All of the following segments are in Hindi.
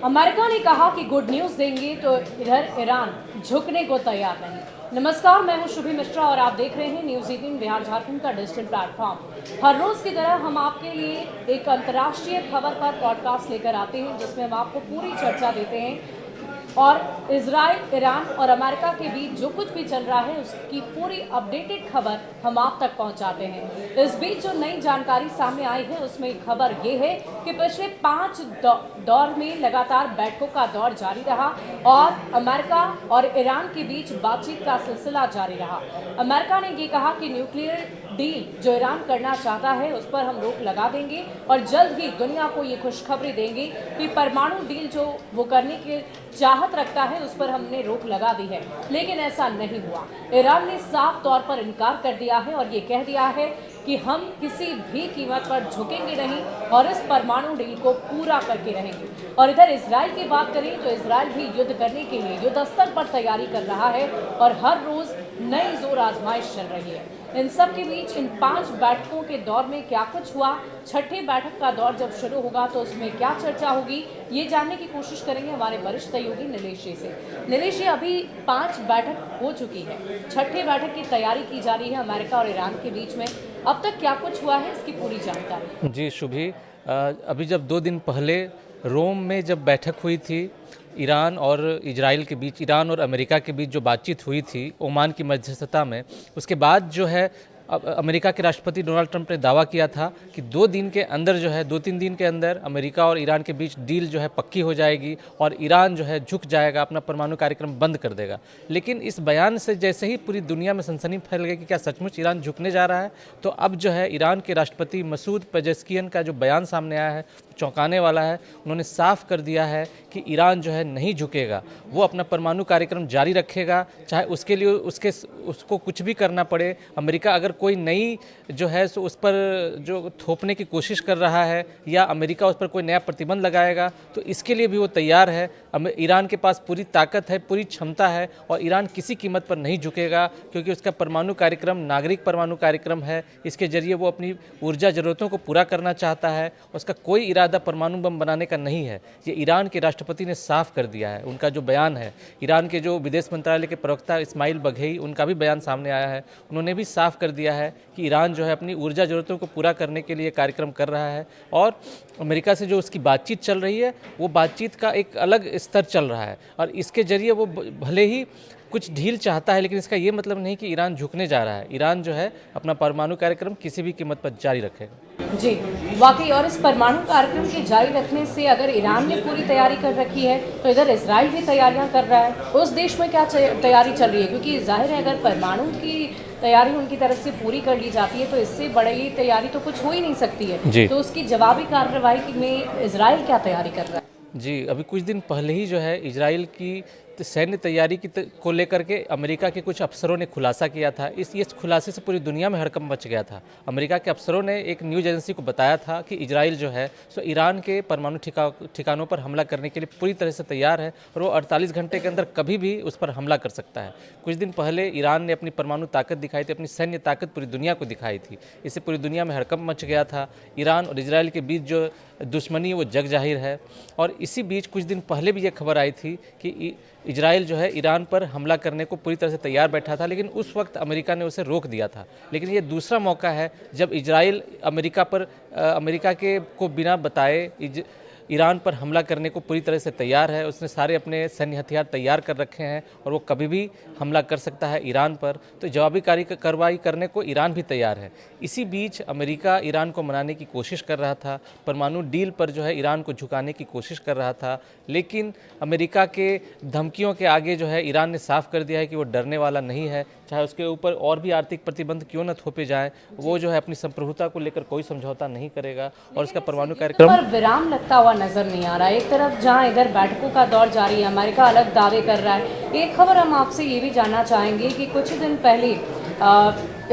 अमेरिका ने कहा कि गुड न्यूज़ देंगे तो इधर ईरान झुकने को तैयार नहीं। नमस्कार, मैं हूं शुभी मिश्रा और आप देख रहे हैं न्यूज़ 18 बिहार झारखंड का डिजिटल प्लेटफॉर्म। हर रोज़ की तरह हम आपके लिए एक अंतर्राष्ट्रीय खबर पर पॉडकास्ट लेकर आते हैं जिसमें हम आपको पूरी चर्चा देते हैं और इजराइल, ईरान और अमेरिका के बीच जो कुछ भी चल रहा है उसकी पूरी अपडेटेड खबर हम आप तक पहुंचाते हैं। इस बीच जो नई जानकारी सामने आई है उसमें एक खबर ये है कि पिछले 5 दौर में लगातार बैठकों का दौर जारी रहा और अमेरिका और ईरान के बीच बातचीत का सिलसिला जारी रहा। अमेरिका ने ये कहा कि न्यूक्लियर डील जो ईरान करना चाहता है उस पर हम रोक लगा देंगे और जल्द ही दुनिया को ये खुशखबरी देंगे कि परमाणु डील जो वो करने की चाहत रखता है उस पर हमने रोक लगा दी है। लेकिन ऐसा नहीं हुआ। ईरान ने साफ तौर पर इनकार कर दिया है और ये कह दिया है कि हम किसी भी कीमत पर झुकेंगे नहीं और इस परमाणु डील को पूरा करके रहेंगे। और इधर इजराइल की बात करें तो इजराइल भी युद्ध करने के लिए युद्ध स्तर पर तैयारी कर रहा है और हर रोज नई जोर आजमाइश चल रही है। इन सब के बीच इन 5 बैठकों के दौर में क्या कुछ हुआ, छठी बैठक का दौर जब शुरू होगा तो उसमें क्या चर्चा होगी, ये जानने की कोशिश करेंगे हमारे वरिष्ठ सहयोगी नीलेश जी से। नीलेश जी, अभी 5 बैठक हो चुकी है, छठी बैठक की तैयारी की जा रही है अमेरिका और ईरान के बीच में। अब तक क्या कुछ हुआ है इसकी पूरी जानकारी। जी शुभी, अभी जब 2 दिन पहले रोम में जब बैठक हुई थी ईरान और इजराइल के बीच, ईरान और अमेरिका के बीच जो बातचीत हुई थी ओमान की मध्यस्थता में, उसके बाद जो है अमेरिका के राष्ट्रपति डोनाल्ड ट्रंप ने दावा किया था कि 2 दिन के अंदर जो है 2-3 दिन के अंदर अमेरिका और ईरान के बीच डील जो है पक्की हो जाएगी और ईरान जो है झुक जाएगा, अपना परमाणु कार्यक्रम बंद कर देगा। लेकिन इस बयान से जैसे ही पूरी दुनिया में सनसनी फैल गई कि क्या सचमुच ईरान झुकने जा रहा है, तो अब जो है ईरान के राष्ट्रपति मसूद पेजेश्कियन का जो बयान सामने आया है चौंकाने वाला है। उन्होंने साफ कर दिया है कि ईरान जो है नहीं झुकेगा, वो अपना परमाणु कार्यक्रम जारी रखेगा, चाहे उसके लिए उसको कुछ भी करना पड़े। अमेरिका अगर कोई नई जो है सो उस पर जो थोपने की कोशिश कर रहा है या अमेरिका उस पर कोई नया प्रतिबंध लगाएगा तो इसके लिए भी वो तैयार है। ईरान के पास पूरी ताकत है, पूरी क्षमता है और ईरान किसी कीमत पर नहीं झुकेगा क्योंकि उसका परमाणु कार्यक्रम नागरिक परमाणु कार्यक्रम है। इसके जरिए वो अपनी ऊर्जा ज़रूरतों को पूरा करना चाहता है। उसका कोई इरादा परमाणु बम बनाने का नहीं है। ये ईरान के राष्ट्रपति ने साफ कर दिया है। उनका जो बयान है, ईरान के जो विदेश मंत्रालय के प्रवक्ता इस्माइल बघेई, उनका भी बयान सामने आया है। उन्होंने भी साफ कर दिया है कि ईरान जो है अपनी ऊर्जा ज़रूरतों को पूरा करने के लिए कार्यक्रम कर रहा है और अमेरिका से जो उसकी बातचीत चल रही है वो बातचीत का एक अलग स्तर चल रहा है और इसके जरिए वो भले ही कुछ ढील चाहता है लेकिन इसका ये मतलब नहीं कि ईरान झुकने जा रहा है। ईरान जो है अपना परमाणु कार्यक्रम किसी भी कीमत पर जारी रखेगा। जी वाकई, और इस परमाणु कार्यक्रम के जारी रखने से अगर ईरान ने पूरी तैयारी कर रखी है तो इधर इजराइल भी तैयारियां कर रहा है। उस देश में क्या तैयारी चल रही है, क्योंकि जाहिर है अगर परमाणु की तैयारी उनकी तरफ से पूरी कर ली जाती है तो इससे बड़ी तैयारी तो कुछ हो ही नहीं सकती है। तो उसकी जवाबी कार्रवाई में इजराइल क्या तैयारी कर रहा है? जी, अभी कुछ दिन पहले ही जो है इजराइल की सैन्य तैयारी को लेकर के अमेरिका के कुछ अफसरों ने खुलासा किया था। इस खुलासे से पूरी दुनिया में हड़कंप मच गया था। अमेरिका के अफसरों ने एक न्यूज़ एजेंसी को बताया था कि इजराइल जो है सो ईरान के परमाणु ठिकानों पर हमला करने के लिए पूरी तरह से तैयार है और वो 48 घंटे के अंदर कभी भी उस पर हमला कर सकता है। कुछ दिन पहले ईरान ने अपनी परमाणु ताकत दिखाई थी, अपनी सैन्य ताकत पूरी दुनिया को दिखाई थी। इससे पूरी दुनिया में हड़कंप मच गया था। ईरान और इजराइल के बीच जो दुश्मनी है वो जग जाहिर है और इसी बीच कुछ दिन पहले भी ये खबर आई थी कि इजराइल जो है ईरान पर हमला करने को पूरी तरह से तैयार बैठा था, लेकिन उस वक्त अमेरिका ने उसे रोक दिया था। लेकिन ये दूसरा मौका है जब इजराइल अमेरिका को बिना बताए ईरान पर हमला करने को पूरी तरह से तैयार है। उसने सारे अपने सैन्य हथियार तैयार कर रखे हैं और वो कभी भी हमला कर सकता है ईरान पर। तो जवाबी कार्रवाई करने को ईरान भी तैयार है। इसी बीच अमेरिका ईरान को मनाने की कोशिश कर रहा था, परमाणु डील पर जो है ईरान को झुकाने की कोशिश कर रहा था, लेकिन अमेरिका के धमकियों के आगे जो है ईरान ने साफ कर दिया है कि वो डरने वाला नहीं है। चाहे उसके ऊपर और भी आर्थिक प्रतिबंध क्यों न थोपे जाएं, वो जो है अपनी संप्रभुता को लेकर कोई समझौता नहीं करेगा और उसका परमाणु कार्यक्रम पर विराम लगता हुआ नजर नहीं आ रहा है। एक तरफ जहां इधर बैठकों का दौर जारी है, अमेरिका अलग दावे कर रहा है। एक खबर हम आपसे ये भी जानना चाहेंगे कि कुछ दिन पहले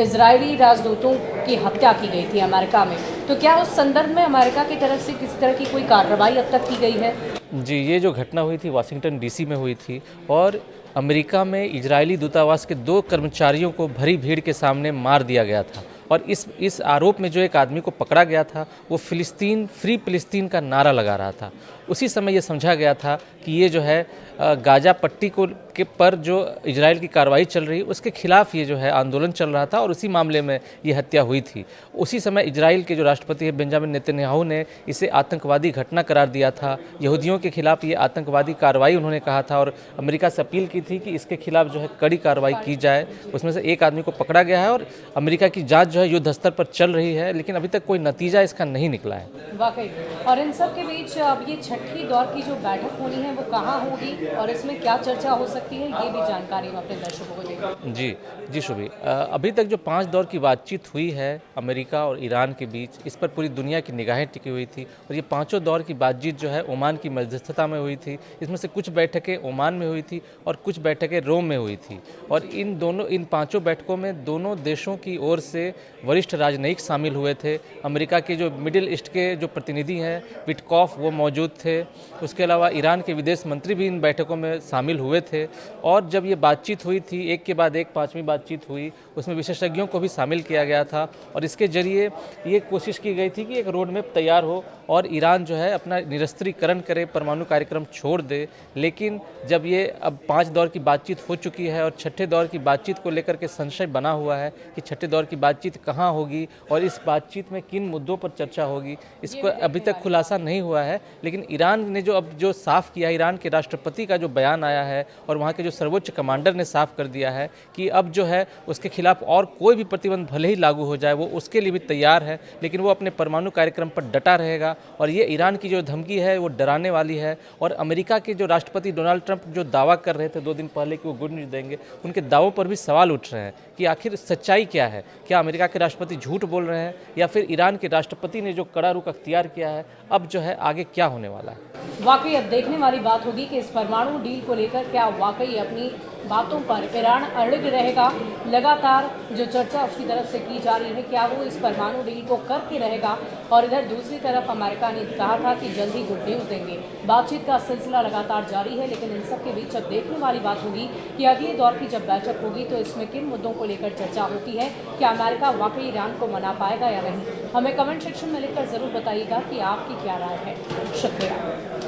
इजरायली राजदूतों की हत्या की गई थी अमेरिका में, तो क्या उस संदर्भ में अमेरिका की तरफ से किसी तरह की कोई कार्रवाई अब तक की गई है? जी, ये जो घटना हुई थी वाशिंगटन डीसी में हुई थी और अमेरिका में इजरायली दूतावास के 2 कर्मचारियों को भरी भीड़ के सामने मार दिया गया था और इस आरोप में जो एक आदमी को पकड़ा गया था वो फ्री फिलिस्तीन का नारा लगा रहा था। उसी समय ये समझा गया था कि ये जो है गाजा पट्टी को के पर जो इजराइल की कार्रवाई चल रही उसके खिलाफ ये जो है आंदोलन चल रहा था और उसी मामले में ये हत्या हुई थी। उसी समय इजराइल के जो राष्ट्रपति है बेंजामिन नेतन्याहू ने इसे आतंकवादी घटना करार दिया था। यहूदियों के खिलाफ ये आतंकवादी कार्रवाई उन्होंने कहा था और अमेरिका से अपील की थी कि इसके खिलाफ जो है कड़ी कार्रवाई की जाए। उसमें से एक आदमी को पकड़ा गया है और अमेरिका की जांच जो है युद्ध स्तर पर चल रही है, लेकिन अभी तक कोई नतीजा इसका नहीं निकला है। वाकई। और इन सब के बीच अब ये छठी दौर की जो बैठक होनी है वो कहाँ होगी और इसमें क्या चर्चा हो सकती है, ये भी जानकारी हम अपने दर्शकों को देंगे। जी शुभी, अभी तक जो 5 दौर की बातचीत हुई है अमेरिका और ईरान के बीच, इस पर पूरी दुनिया की निगाहें टिकी हुई थी और ये पांचों दौर की बातचीत जो है ओमान की मध्यस्थता में हुई थी। इसमें से कुछ बैठकें ओमान में हुई थी और कुछ बैठकें रोम में हुई थी और इन पांचों बैठकों में दोनों देशों की ओर से वरिष्ठ राजनयिक शामिल हुए थे। अमेरिका के जो मिडिल ईस्ट के जो प्रतिनिधि हैं विटकॉफ वो मौजूद थे। उसके अलावा ईरान के विदेश मंत्री भी इन बैठकों में शामिल हुए थे और जब ये बातचीत हुई थी एक के बाद एक 5वीं बातचीत हुई, उसमें विशेषज्ञों को भी शामिल किया गया था और इसके जरिए ये कोशिश की गई थी कि एक रोड मैप तैयार हो और ईरान जो है अपना निरस्त्रीकरण करे, परमाणु कार्यक्रम छोड़ दे। लेकिन जब ये अब 5 दौर की बातचीत हो चुकी है और छठे दौर की बातचीत को लेकर के संशय बना हुआ है कि छठे दौर की बातचीत कहाँ होगी और इस बातचीत में किन मुद्दों पर चर्चा होगी, इसको अभी तक खुलासा नहीं हुआ है। लेकिन ईरान ने जो साफ किया, ईरान के राष्ट्रपति का जो बयान आया है और वहाँ के जो सर्वोच्च कमांडर ने साफ कर दिया है कि अब जो है उसके खिलाफ और कोई भी प्रतिबंध भले ही लागू हो जाए वो उसके लिए भी तैयार है, लेकिन वो अपने परमाणु कार्यक्रम पर डटा रहेगा। और ये ईरान की जो धमकी है वो डराने वाली है। और अमेरिका के जो राष्ट्रपति डोनाल्ड ट्रंप जो दावा कर रहे थे 2 दिन पहले कि वो गुड न्यूज़ देंगे, उनके दावों पर भी सवाल उठ रहे हैं कि आखिर सच्चाई क्या है। क्या अमेरिका के राष्ट्रपति झूठ बोल रहे हैं या फिर ईरान के राष्ट्रपति ने जो कड़ा रुख अख्तियार किया है, अब जो है आगे क्या होने वाला है। वाकई अब देखने वाली बात होगी कि इस परमाणु डील को लेकर क्या वाकई अपनी बातों पर ईरान अड़िग रहेगा। लगातार जो चर्चा उसकी तरफ से की जा रही है, क्या वो इस परमाणु डील को करके रहेगा। और इधर दूसरी तरफ अमेरिका ने कहा था कि जल्दी गुड न्यूज़ देंगे। बातचीत का सिलसिला लगातार जारी है, लेकिन इन सब के बीच अब देखने वाली बात होगी कि अगले दौर की जब बैठक होगी तो इसमें किन मुद्दों को लेकर चर्चा होती है। क्या अमेरिका वाकई ईरान को मना पाएगा या नहीं, हमें कमेंट सेक्शन में लिखकर ज़रूर बताइएगा कि आपकी क्या राय है। शुक्रिया।